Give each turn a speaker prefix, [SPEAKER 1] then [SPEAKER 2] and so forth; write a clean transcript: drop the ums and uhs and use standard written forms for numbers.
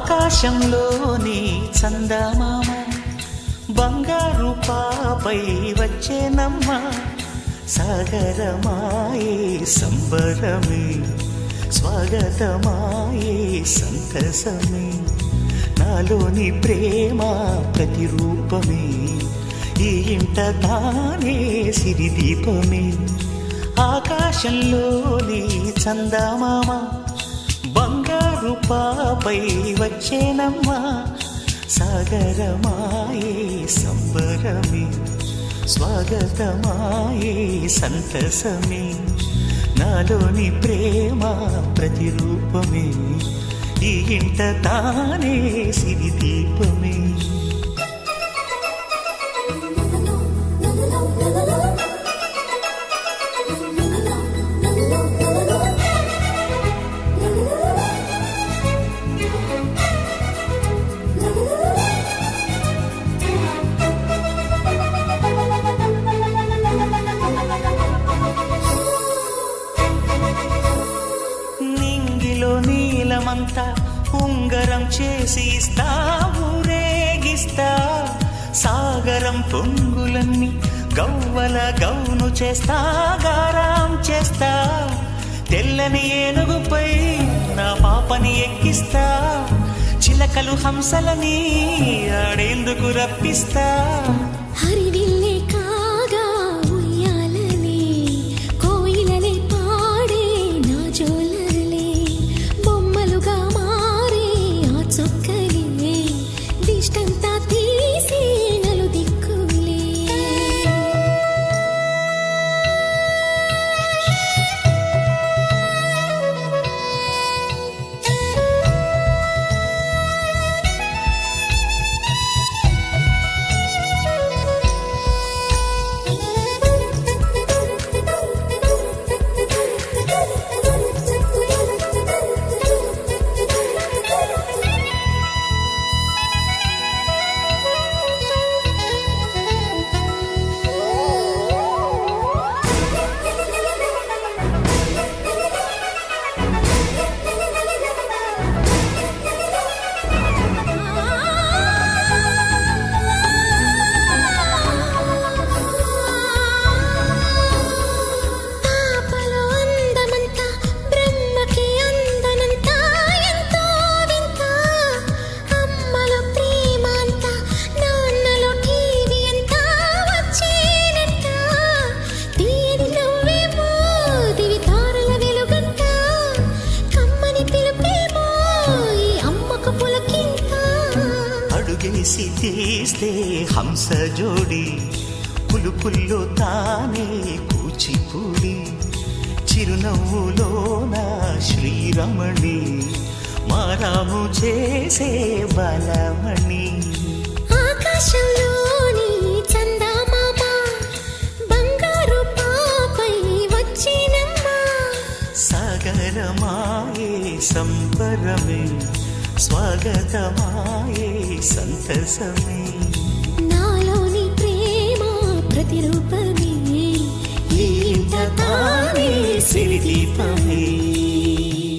[SPEAKER 1] ఆకాశంలోని చందమామ బంగారు పాపై వచ్చేనమ్మ సాగరమాయే సంబరమే స్వాగతమాయే సంతసమే నాలోని ప్రేమ ప్రతిరూపమే ఈ ఇంట తానే సిరిదీపమే ఆకాశంలోని చందమామ బంగారు పాపై వచ్చేనమ్మా సాగరమాయే సంబరమే స్వాగతమాయే సంతసమే నాలోని ప్రేమ ప్రతిరూపమే ఈ ఇంట తానే సిరిదీపమే నీలమంతా ఉంగరం చేసి ఇస్తా ఊరేగిస్తా సాగరం పొంగులన్నీ గవ్వల గౌను చేస్తా గారాం చేస్తా తెల్లని ఏనుగుపై నా పాపని ఎక్కిస్తా చిలకలు హంసలని ఆడేందుకు రప్పిస్తా
[SPEAKER 2] హరివిల్లే కాగా ఉయ్యాలనే కోయిలనే పాడే నా జోలలే బొమ్మలుగా మారే ఆ చొక్కలే దిష్టంతా తీసి నలు దిక్కులే
[SPEAKER 1] అడుగేసి తీస్తే హంస జోడి పులుపుల్లో తానే కూచిపూడి చిరునవ్వులోన శ్రీరమణి మారాము చేసే బలమణి
[SPEAKER 2] ఆకాశంలోని చందమామ బంగారు పాపై వచ్చినమ్మా
[SPEAKER 1] సాగరమాయే సంబరమే స్వాగతమాయే సంతసమే
[SPEAKER 2] నాలోని ప్రేమ ప్రతిరూపమే